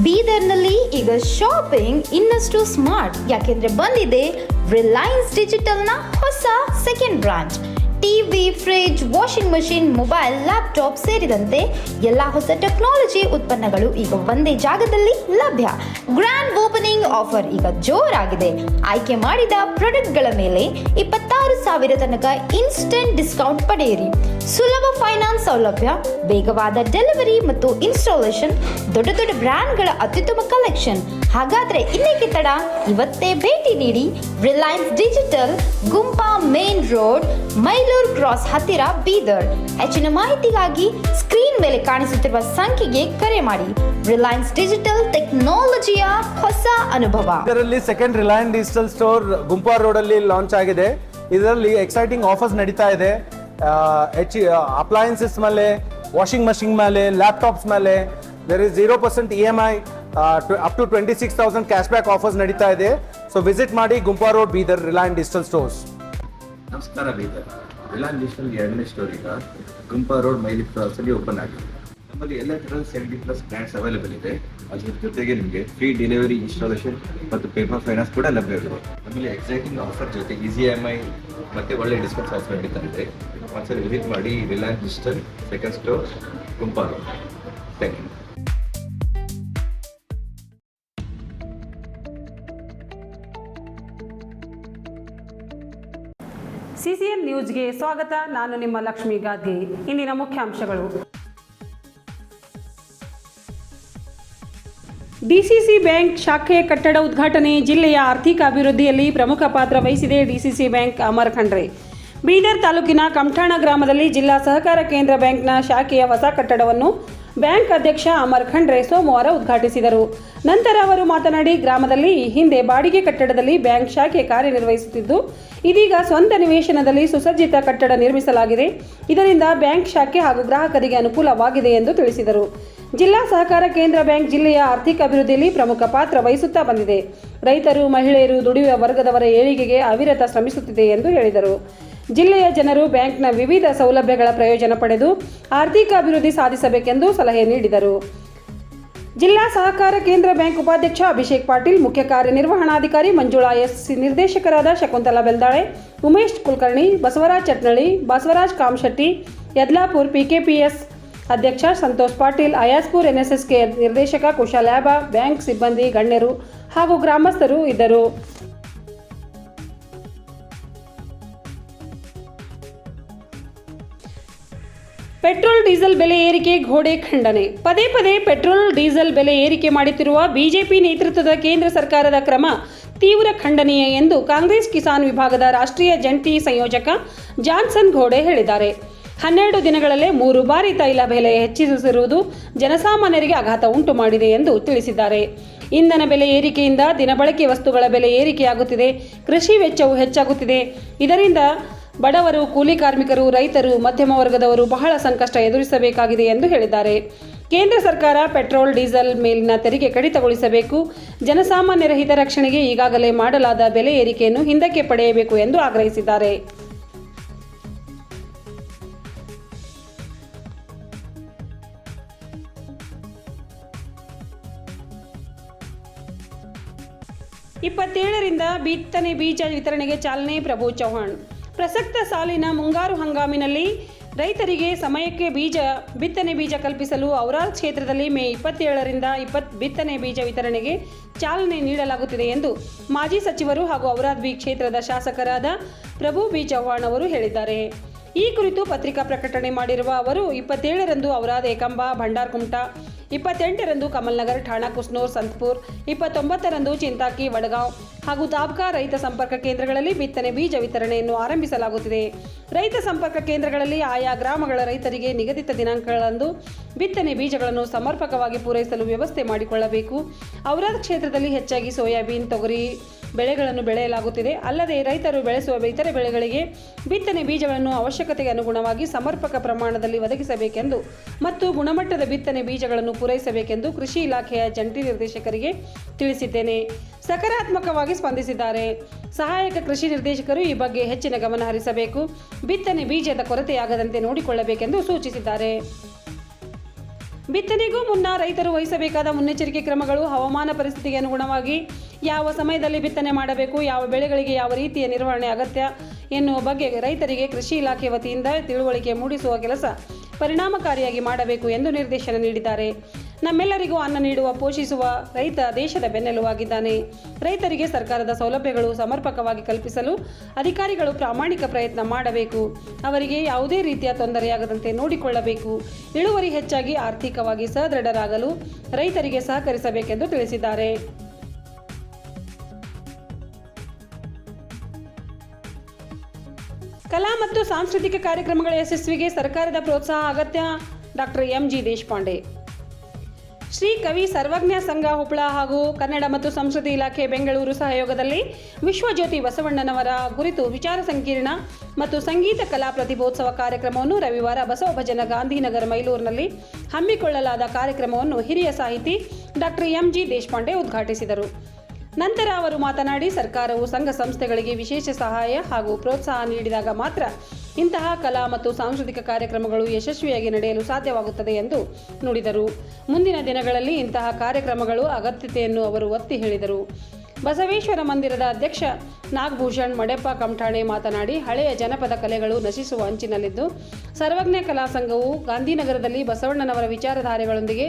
ಬೀದರ್ನಲ್ಲಿ ಈಗ ಶಾಪಿಂಗ್ ಇನ್ನಷ್ಟು ಸ್ಮಾರ್ಟ್ ಯಾಕೆಂದ್ರೆ ಬಂದಿದೆ ರಿಲಯನ್ಸ್ ಡಿಜಿಟಲ್ನ ಹೊಸ second branch. TV, fridge, washing machine, mobile, laptop ಸೇರಿದಂತೆ ಎಲ್ಲ ಹೊಸ ಟೆಕ್ನಾಲಜಿ ಉತ್ಪನ್ನಗಳು ಈಗ ಒಂದೇ ಜಾಗದಲ್ಲಿ ಲಭ್ಯ. ಗ್ರ್ಯಾಂಡ್ ಓಪನಿಂಗ್ ಆಫರ್ ಈಗ ಜೋರಾಗಿದೆ. ಆಯ್ಕೆ ಮಾಡಿದ ಪ್ರಾಡಕ್ಟ್ಗಳ ಮೇಲೆ 26,000 ತನಕ ಇನ್ಸ್ಟೆಂಟ್ ಡಿಸ್ಕೌಂಟ್ ಪಡೆಯಿರಿ. ಸುಲಭ ಫೈನಾನ್ಸ್ ಸೌಲಭ್ಯ, ವೇಗವಾದ ಡೆಲಿವರಿ ಮತ್ತು ಇನ್ಸ್ಟಾಲೇಷನ್, ದೊಡ್ಡ ದೊಡ್ಡ ಬ್ರ್ಯಾಂಡ್ಗಳ ಅತ್ಯುತ್ತಮ ಕಲೆಕ್ಷನ್. ಹಾಗಾದ್ರೆ ಇನ್ನೇಕೆ ತಡ? ಇವತ್ತೇ ಭೇಟಿ ನೀಡಿ ರಿಲಯನ್ಸ್ ಡಿಜಿಟಲ್, ಗುಂಪಾ ಮೇನ್ ರೋಡ್, ಮೈಲೂರು ಕ್ರಾಸ್ ಹತ್ತಿರ, ಬೀದರ್. ಹೆಚ್ಚಿನ ಮಾಹಿತಿಗಾಗಿ ಸ್ಕ್ರೀನ್ ಮೇಲೆ ಕಾಣಿಸುತ್ತಿರುವ ಸಂಖ್ಯೆಗೆ ಕರೆ ಮಾಡಿ. ರಿಲಯನ್ಸ್ ಡಿಜಿಟಲ್, ಟೆಕ್ನಾಲಜಿಯ ಹೊಸ ಅನುಭವ. ಇದರಲ್ಲಿ second Reliance digital store Gumpa road ಅಲ್ಲಿ ಲಾಂಚ್ ಆಗಿದೆ. ಇದರಲ್ಲಿ ಎಕ್ಸೈಟಿಂಗ್ ಆಫರ್ಸ್ ನಡೀತಾ ಇದೆ. ಅಪ್ಲಯನ್ಸಸ್ ಮೇಲೆ, ವಾಷಿಂಗ್ ಮಷಿನ್ ಮೇಲೆ, ಲ್ಯಾಪ್ಟಾಪ್ಸ್ ಮೇಲೆ there is 0% EMI, up to 26,000 cash back offers ನಡೀತಾ ಇದೆ. ಸೊ ವಿಸಿಟ್ ಮಾಡಿ Gumpa road, Bidar, Reliance digital stores. ನಮಸ್ಕಾರ ಬೀದರ್. ರಿಲಯನ್ಸ್ ಡಿಜಿಟಲ್ 2ನೇ ಸ್ಟೋರ್ ಈಗ ಗುಂಪಾ ರೋಡ್, ಮೈಲಿ ಕ್ರಾಸ್ ಅಲ್ಲಿ ಓಪನ್ ಆಗಿದೆ. ನಮ್ಮಲ್ಲಿ ಎಲ್ಲ ಥರದ 70+ ಬ್ರ್ಯಾಂಡ್ಸ್ ಅವೈಲೇಬಲ್ ಇದೆ. ಅದ್ರ ಜೊತೆಗೆ ನಿಮಗೆ ಫ್ರೀ ಡೆಲಿವರಿ, ಇನ್ಸ್ಟಾಲೇಷನ್ ಮತ್ತು ಪೇಪರ್ ಫೈನಾನ್ಸ್ ಕೂಡ ಲಭ್ಯವಿದೆ. ನಮ್ಮಲ್ಲಿ ಎಕ್ಸೈಟಿಂಗ್ ಆಫರ್ ಜೊತೆ ಈಸಿ EMI ಮತ್ತು ಒಳ್ಳೆ ಡಿಸ್ಕೌಂಟ್ಸ್ ಆಫರ್ ನಡೀತಾ ಇದೆ. ಒಂದ್ಸರಿ ವಿಸಿಟ್ ಮಾಡಿ Reliance Digital second store, Gumpa road. Thank you. CCN ನ್ಯೂಸ್ಗೆ ಸ್ವಾಗತ. ನಾನು ನಿಮ್ಮ ಲಕ್ಷ್ಮಿ ಗಾದ್ಗೆ. ಇಂದಿನ ಮುಖ್ಯಾಂಶಗಳು: ಡಿಸಿಸಿ ಬ್ಯಾಂಕ್ ಶಾಖೆ ಕಟ್ಟಡ ಉದ್ಘಾಟನೆ. ಜಿಲ್ಲೆಯ ಆರ್ಥಿಕ ಅಭಿವೃದ್ಧಿಯಲ್ಲಿ ಪ್ರಮುಖ ಪಾತ್ರ ವಹಿಸಿದೆ ಡಿಸಿಸಿ ಬ್ಯಾಂಕ್. ಅಮರ್ ಖಂಡ್ರೆ. ಬೀದರ್ ತಾಲೂಕಿನ ಕಮಠಾಣ ಗ್ರಾಮದಲ್ಲಿ ಜಿಲ್ಲಾ ಸಹಕಾರ ಕೇಂದ್ರ ಬ್ಯಾಂಕ್ನ ಶಾಖೆಯ ಹೊಸ ಕಟ್ಟಡವನ್ನು ಬ್ಯಾಂಕ್ ಅಧ್ಯಕ್ಷ ಅಮರ್ ಖಂಡ್ರೆ ಸೋಮವಾರ ಉದ್ಘಾಟಿಸಿದರು. ನಂತರ ಅವರು ಮಾತನಾಡಿ, ಗ್ರಾಮದಲ್ಲಿ ಈ ಹಿಂದೆ ಬಾಡಿಗೆ ಕಟ್ಟಡದಲ್ಲಿ ಬ್ಯಾಂಕ್ ಶಾಖೆ ಕಾರ್ಯನಿರ್ವಹಿಸುತ್ತಿದ್ದು, ಇದೀಗ ಸ್ವಂತ ನಿವೇಶನದಲ್ಲಿ ಸುಸಜ್ಜಿತ ಕಟ್ಟಡ ನಿರ್ಮಿಸಲಾಗಿದೆ. ಇದರಿಂದ ಬ್ಯಾಂಕ್ ಶಾಖೆ ಹಾಗೂ ಗ್ರಾಹಕರಿಗೆ ಅನುಕೂಲವಾಗಿದೆ ಎಂದು ತಿಳಿಸಿದರು. ಜಿಲ್ಲಾ ಸಹಕಾರ ಕೇಂದ್ರ ಬ್ಯಾಂಕ್ ಜಿಲ್ಲೆಯ ಆರ್ಥಿಕ ಅಭಿವೃದ್ಧಿಯಲ್ಲಿ ಪ್ರಮುಖ ಪಾತ್ರ ವಹಿಸುತ್ತಾ ಬಂದಿದೆ. ರೈತರು, ಮಹಿಳೆಯರು, ದುಡಿಯುವ ವರ್ಗದವರ ಏಳಿಗೆಗೆ ಅವಿರತ ಶ್ರಮಿಸುತ್ತಿದೆ ಎಂದು ಹೇಳಿದರು. ಜಿಲ್ಲೆಯ ಜನರು ಬ್ಯಾಂಕ್ನ ವಿವಿಧ ಸೌಲಭ್ಯಗಳ ಪ್ರಯೋಜನ ಪಡೆದು ಆರ್ಥಿಕ ಅಭಿವೃದ್ಧಿ ಸಾಧಿಸಬೇಕೆಂದು ಸಲಹೆ ನೀಡಿದರು. ಜಿಲ್ಲಾ ಸಹಕಾರ ಕೇಂದ್ರ ಬ್ಯಾಂಕ್ ಉಪಾಧ್ಯಕ್ಷ ಅಭಿಷೇಕ್ ಪಾಟೀಲ್, ಮುಖ್ಯ ಕಾರ್ಯನಿರ್ವಹಣಾಧಿಕಾರಿ ಮಂಜುಳಾ ಎಸ್, ನಿರ್ದೇಶಕರಾದ ಶಕುಂತಲಾ ಬೆಲ್ದಾಳೆ, ಉಮೇಶ್ ಕುಲಕರ್ಣಿ, ಬಸವರಾಜ್ ಚಟ್ನಳ್ಳಿ, ಬಸವರಾಜ್ ಕಾಮಶೆಟ್ಟಿ, ಯದ್ಲಾಪುರ್ PKPS ಅಧ್ಯಕ್ಷ ಸಂತೋಷ್ ಪಾಟೀಲ್, ಅಯಾಸ್ಪುರ್ NSSK ನಿರ್ದೇಶಕ ಕುಶಾಲ್ ಯಾಬ, ಬ್ಯಾಂಕ್ ಸಿಬ್ಬಂದಿ, ಗಣ್ಯರು ಹಾಗೂ ಗ್ರಾಮಸ್ಥರು ಇದ್ದರು. ಪೆಟ್ರೋಲ್ ಡೀಸೆಲ್ ಬೆಲೆ ಏರಿಕೆ ಘೋಡೆ ಖಂಡನೆ. ಪದೇ ಪದೇ ಪೆಟ್ರೋಲ್ ಡೀಸೆಲ್ ಬೆಲೆ ಏರಿಕೆ ಮಾಡುತ್ತಿರುವ ಬಿಜೆಪಿ ನೇತೃತ್ವದ ಕೇಂದ್ರ ಸರ್ಕಾರದ ಕ್ರಮ ತೀವ್ರ ಖಂಡನೀಯ ಎಂದು ಕಾಂಗ್ರೆಸ್ ಕಿಸಾನ್ ವಿಭಾಗದ ರಾಷ್ಟ್ರೀಯ ಜಂಟಿ ಸಂಯೋಜಕ ಜಾನ್ಸನ್ ಘೋಡೆ ಹೇಳಿದ್ದಾರೆ. 12 ದಿನಗಳಲ್ಲೇ 3 ಬಾರಿ ತೈಲ ಬೆಲೆ ಹೆಚ್ಚಿಸಿರುವುದು ಜನಸಾಮಾನ್ಯರಿಗೆ ಆಘಾತ ಉಂಟು ಮಾಡಿದೆ ಎಂದು ತಿಳಿಸಿದ್ದಾರೆ. ಇಂಧನ ಬೆಲೆ ಏರಿಕೆಯಿಂದ ದಿನಬಳಕೆ ವಸ್ತುಗಳ ಬೆಲೆ ಏರಿಕೆಯಾಗುತ್ತಿದೆ, ಕೃಷಿ ವೆಚ್ಚವು ಹೆಚ್ಚಾಗುತ್ತಿದೆ. ಇದರಿಂದ ಬಡವರು, ಕೂಲಿ ಕಾರ್ಮಿಕರು, ರೈತರು, ಮಧ್ಯಮ ವರ್ಗದವರು ಬಹಳ ಸಂಕಷ್ಟ ಎದುರಿಸಬೇಕಾಗಿದೆ ಎಂದು ಹೇಳಿದ್ದಾರೆ. ಕೇಂದ್ರ ಸರ್ಕಾರ ಪೆಟ್ರೋಲ್ ಡೀಸೆಲ್ ಮೇಲಿನ ತೆರಿಗೆ ಕಡಿತಗೊಳಿಸಬೇಕು, ಜನಸಾಮಾನ್ಯರ ಹಿತರಕ್ಷಣೆಗೆ ಈಗಾಗಲೇ ಮಾಡಲಾದ ಬೆಲೆ ಏರಿಕೆಯನ್ನು ಹಿಂದಕ್ಕೆ ಪಡೆಯಬೇಕು ಎಂದು ಆಗ್ರಹಿಸಿದ್ದಾರೆ. ರಿಂದ ಬಿತ್ತನೆ ಬೀಜ ವಿತರಣೆಗೆ ಚಾಲನೆ. ಪ್ರಭು ಚೌಹಾಣ್. ಪ್ರಸಕ್ತ ಸಾಲಿನ ಮುಂಗಾರು ಹಂಗಾಮಿನಲ್ಲಿ ರೈತರಿಗೆ ಸಮಯಕ್ಕೆ ಬಿತ್ತನೆ ಬೀಜ ಕಲ್ಪಿಸಲು ಔರಾದ್ ಕ್ಷೇತ್ರದಲ್ಲಿ ಮೇ 27ರಿಂದ ಬಿತ್ತನೆ ಬೀಜ ವಿತರಣೆಗೆ ಚಾಲನೆ ನೀಡಲಾಗುತ್ತಿದೆ ಎಂದು ಮಾಜಿ ಸಚಿವರು ಹಾಗೂ ಔರಾದ್ ಬಿ ಕ್ಷೇತ್ರದ ಶಾಸಕರಾದ ಪ್ರಭು ಬಿ ಚೌಹಾಣ್ ಅವರು ಹೇಳಿದ್ದಾರೆ. ಈ ಕುರಿತು ಪತ್ರಿಕಾ ಪ್ರಕಟಣೆ ಮಾಡಿರುವ ಅವರು 27ರಂದು ಔರಾದ್, ಏಕಂಬ, ಭಂಡಾರಕುಮಟಾ, 28ರಂದು ಕಮಲ್ನಗರ್, ಠಾಣಾ, ಕುಸ್ನೂರ್, ಸಂತಪುರ್, 29ರಂದು ಚಿಂತಾಕಿ, ವಡಗಾಂವ್ ಹಾಗೂ ತಾಬ್ಕಾ ರೈತ ಸಂಪರ್ಕ ಕೇಂದ್ರಗಳಲ್ಲಿ ಬಿತ್ತನೆ ಬೀಜ ವಿತರಣೆಯನ್ನು ಆರಂಭಿಸಲಾಗುತ್ತಿದೆ. ರೈತ ಸಂಪರ್ಕ ಕೇಂದ್ರಗಳಲ್ಲಿ ಆಯಾ ಗ್ರಾಮಗಳ ರೈತರಿಗೆ ನಿಗದಿತ ದಿನಾಂಕಗಳಂದು ಬಿತ್ತನೆ ಬೀಜಗಳನ್ನು ಸಮರ್ಪಕವಾಗಿ ಪೂರೈಸಲು ವ್ಯವಸ್ಥೆ ಮಾಡಿಕೊಳ್ಳಬೇಕು. ಔರಾದ್ ಕ್ಷೇತ್ರದಲ್ಲಿ ಹೆಚ್ಚಾಗಿ ಸೋಯಾಬೀನ್, ತೊಗರಿ ಬೆಳೆಗಳನ್ನು ಬೆಳೆಯಲಾಗುತ್ತಿದೆ. ಅಲ್ಲದೆ ರೈತರು ಬೆಳೆಸುವ ಇತರೆ ಬೆಳೆಗಳಿಗೆ ಬಿತ್ತನೆ ಬೀಜಗಳನ್ನು ಅವಶ್ಯಕತೆಗೆ ಅನುಗುಣವಾಗಿ ಸಮರ್ಪಕ ಪ್ರಮಾಣದಲ್ಲಿ ಒದಗಿಸಬೇಕೆಂದು ಮತ್ತು ಗುಣಮಟ್ಟದ ಬಿತ್ತನೆ ಬೀಜಗಳನ್ನು ಪೂರೈಸಬೇಕೆಂದು ಕೃಷಿ ಇಲಾಖೆಯ ಜಂಟಿ ನಿರ್ದೇಶಕರಿಗೆ ತಿಳಿಸಿದ್ದೇನೆ. ಸಕಾರಾತ್ಮಕವಾಗಿ ಸ್ಪಂದಿಸಿದ್ದಾರೆ. ಸಹಾಯಕ ಕೃಷಿ ನಿರ್ದೇಶಕರು ಈ ಬಗ್ಗೆ ಹೆಚ್ಚಿನ ಗಮನ ಹರಿಸಬೇಕು, ಬಿತ್ತನೆ ಬೀಜದ ಕೊರತೆಯಾಗದಂತೆ ನೋಡಿಕೊಳ್ಳಬೇಕೆಂದು ಸೂಚಿಸಿದ್ದಾರೆ. ಬಿತ್ತನೆಗೂ ಮುನ್ನ ರೈತರು ವಹಿಸಬೇಕಾದ ಮುನ್ನೆಚ್ಚರಿಕೆ ಕ್ರಮಗಳು, ಹವಾಮಾನ ಪರಿಸ್ಥಿತಿಗೆ ಅನುಗುಣವಾಗಿ ಯಾವ ಸಮಯದಲ್ಲಿ ಬಿತ್ತನೆ ಮಾಡಬೇಕು, ಯಾವ ಬೆಳೆಗಳಿಗೆ ಯಾವ ರೀತಿಯ ನಿರ್ವಹಣೆ ಅಗತ್ಯ ಎನ್ನುವ ಬಗ್ಗೆ ರೈತರಿಗೆ ಕೃಷಿ ಇಲಾಖೆ ವತಿಯಿಂದ ತಿಳುವಳಿಕೆ ಮೂಡಿಸುವ ಕೆಲಸ ಪರಿಣಾಮಕಾರಿಯಾಗಿ ಮಾಡಬೇಕು ಎಂದು ನಿರ್ದೇಶನ ನೀಡಿದ್ದಾರೆ. ನಮ್ಮೆಲ್ಲರಿಗೂ ಅನ್ನ ನೀಡುವ, ಪೋಷಿಸುವ ರೈತ ದೇಶದ ಬೆನ್ನೆಲುಬಾಗಿದ್ದಾನೆ. ರೈತರಿಗೆ ಸರ್ಕಾರದ ಸೌಲಭ್ಯಗಳು ಸಮರ್ಪಕವಾಗಿ ಕಲ್ಪಿಸಲು ಅಧಿಕಾರಿಗಳು ಪ್ರಾಮಾಣಿಕ ಪ್ರಯತ್ನ ಮಾಡಬೇಕು. ಅವರಿಗೆ ಯಾವುದೇ ರೀತಿಯ ತೊಂದರೆಯಾಗದಂತೆ ನೋಡಿಕೊಳ್ಳಬೇಕು. ಇಳುವರಿ ಹೆಚ್ಚಾಗಿ ಆರ್ಥಿಕವಾಗಿ ಸದೃಢರಾಗಲು ರೈತರಿಗೆ ಸಹಕರಿಸಬೇಕೆಂದು ತಿಳಿಸಿದ್ದಾರೆ. ಕಲಾ ಮತ್ತು ಸಾಂಸ್ಕೃತಿಕ ಕಾರ್ಯಕ್ರಮಗಳ ಯಶಸ್ವಿಗೆ ಸರ್ಕಾರದ ಪ್ರೋತ್ಸಾಹ ಅಗತ್ಯ. Doctor MG. ದೇಶಪಾಂಡೆ. ಶ್ರೀ ಕವಿ ಸರ್ವಜ್ಞ ಸಂಘ ಹುಬ್ಬಳ ಹಾಗೂ ಕನ್ನಡ ಮತ್ತು ಸಂಸ್ಕೃತಿ ಇಲಾಖೆ ಬೆಂಗಳೂರು ಸಹಯೋಗದಲ್ಲಿ ವಿಶ್ವಜ್ಯೋತಿ ಬಸವಣ್ಣನವರ ಕುರಿತು ವಿಚಾರ ಸಂಕಿರಣ ಮತ್ತು ಸಂಗೀತ ಕಲಾ ಪ್ರತಿಭೋತ್ಸವ ಕಾರ್ಯಕ್ರಮವನ್ನು ರವಿವಾರ ಬಸವಭಜನ ಗಾಂಧಿನಗರ ಮೈಲೂರಿನಲ್ಲಿ ಹಮ್ಮಿಕೊಳ್ಳಲಾದ ಕಾರ್ಯಕ್ರಮವನ್ನು ಹಿರಿಯ ಸಾಹಿತಿ ಡಾಕ್ಟರ್ ಎಂ.ಜಿ. ದೇಶಪಾಂಡೆ ಉದ್ಘಾಟಿಸಿದರು. ನಂತರ ಅವರು ಮಾತನಾಡಿ, ಸರ್ಕಾರವು ಸಂಘ ಸಂಸ್ಥೆಗಳಿಗೆ ವಿಶೇಷ ಸಹಾಯ ಹಾಗೂ ಪ್ರೋತ್ಸಾಹ ನೀಡಿದಾಗ ಮಾತ್ರ ಇಂತಹ ಕಲಾ ಮತ್ತು ಸಾಂಸ್ಕೃತಿಕ ಕಾರ್ಯಕ್ರಮಗಳು ಯಶಸ್ವಿಯಾಗಿ ನಡೆಯಲು ಸಾಧ್ಯವಾಗುತ್ತದೆ ಎಂದು ನುಡಿದರು. ಮುಂದಿನ ದಿನಗಳಲ್ಲಿ ಇಂತಹ ಕಾರ್ಯಕ್ರಮಗಳು ಅಗತ್ಯತೆಯನ್ನು ಅವರು ಒತ್ತಿ ಹೇಳಿದರು. ಬಸವೇಶ್ವರ ಮಂದಿರದ ಅಧ್ಯಕ್ಷ ನಾಗಭೂಷಣ್ ಮಡೆಪ್ಪ ಕಮಠಾಣೆ ಮಾತನಾಡಿ, ಹಳೆಯ ಜನಪದ ಕಲೆಗಳು ನಶಿಸುವ ಅಂಚಿನಲ್ಲಿದ್ದು ಸರ್ವಜ್ಞ ಕಲಾ ಸಂಘವು ಗಾಂಧಿನಗರದಲ್ಲಿ ಬಸವಣ್ಣನವರ ವಿಚಾರಧಾರೆಗಳೊಂದಿಗೆ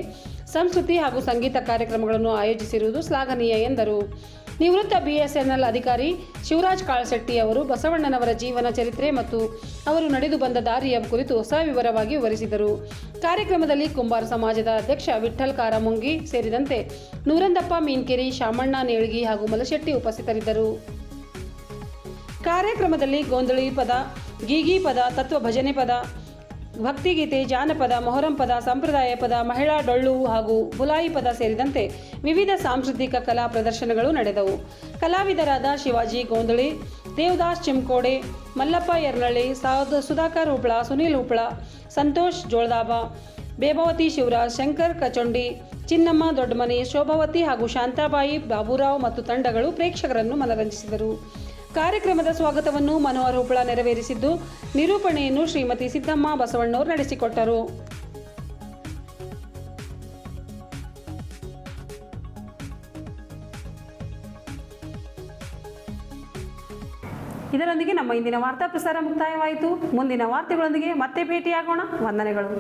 ಸಂಸ್ಕೃತಿ ಹಾಗೂ ಸಂಗೀತ ಕಾರ್ಯಕ್ರಮಗಳನ್ನು ಆಯೋಜಿಸಿರುವುದು ಶ್ಲಾಘನೀಯ ಎಂದರು. ನಿವೃತ್ತ BSNL ಅಧಿಕಾರಿ ಶಿವರಾಜ್ ಕಾಳಶೆಟ್ಟಿ ಅವರು ಬಸವಣ್ಣನವರ ಜೀವನ ಚರಿತ್ರೆ ಮತ್ತು ಅವರು ನಡೆದು ಬಂದ ದಾರಿಯ ಕುರಿತು ಸವಿವರವಾಗಿ ವಿವರಿಸಿದರು. ಕಾರ್ಯಕ್ರಮದಲ್ಲಿ ಕುಂಬಾರ ಸಮಾಜದ ಅಧ್ಯಕ್ಷ ವಿಠ್ಠಲ್ ಕಾರಮುಂಗಿ ಸೇರಿದಂತೆ ನೂರಂದಪ್ಪ ಮೀನ್ಕೆರಿ, ಶಾಮಣ್ಣ ನೇಳ್ಗಿ ಹಾಗೂ ಮಲಶೆಟ್ಟಿ ಉಪಸ್ಥಿತರಿದ್ದರು. ಕಾರ್ಯಕ್ರಮದಲ್ಲಿ ಗೋಂದಳಿ ಪದ, ಗೀಗಿ ಪದ, ತತ್ವ ಭಜನೆ ಪದ, ಭಕ್ತಿಗೀತೆ, ಜಾನಪದ, ಮೊಹರಂ ಪದ, ಸಂಪ್ರದಾಯ ಪದ, ಮಹಿಳಾ ಡೊಳ್ಳು ಹಾಗೂ ಬುಲಾಯಿ ಪದ ಸೇರಿದಂತೆ ವಿವಿಧ ಸಾಂಸ್ಕೃತಿಕ ಕಲಾ ಪ್ರದರ್ಶನಗಳು ನಡೆದವು. ಕಲಾವಿದರಾದ ಶಿವಾಜಿ ಗೋಂದಳಿ, ದೇವದಾಸ್ ಚಿಮ್ಕೋಡೆ, ಮಲ್ಲಪ್ಪ ಯರ್ನಳ್ಳಿ, ಸುಧಾಕರ್ ಹುಬ್ಬಳ, ಸುನೀಲ್ ಹುಬ್ಬಳ, ಸಂತೋಷ್ ಜೋಳದಾಬ, ಬೇಬಾವತಿ ಶಿವರಾಜ್, ಶಂಕರ್ ಕಚೊಂಡಿ, ಚಿನ್ನಮ್ಮ ದೊಡ್ಡಮನಿ, ಶೋಭಾವತಿ ಹಾಗೂ ಶಾಂತಾಬಾಯಿ ಬಾಬುರಾವ್ ಮತ್ತು ತಂಡಗಳು ಪ್ರೇಕ್ಷಕರನ್ನು ಮನರಂಜಿಸಿದರು. ಕಾರ್ಯಕ್ರಮದ ಸ್ವಾಗತವನ್ನು ಮನೋಹರ್ ಹುಬ್ಬಳ ನೆರವೇರಿಸಿದ್ದು, ನಿರೂಪಣೆಯನ್ನು ಶ್ರೀಮತಿ ಸಿದ್ದಮ್ಮ ಬಸವಣ್ಣವರು ನಡೆಸಿಕೊಟ್ಟರು. ಇದರೊಂದಿಗೆ ನಮ್ಮ ಇಂದಿನ ವಾರ್ತಾ ಪ್ರಸಾರ ಮುಕ್ತಾಯವಾಯಿತು. ಮುಂದಿನ ವಾರ್ತೆಗಳೊಂದಿಗೆ ಮತ್ತೆ ಭೇಟಿಯಾಗೋಣ. ವಂದನೆಗಳು.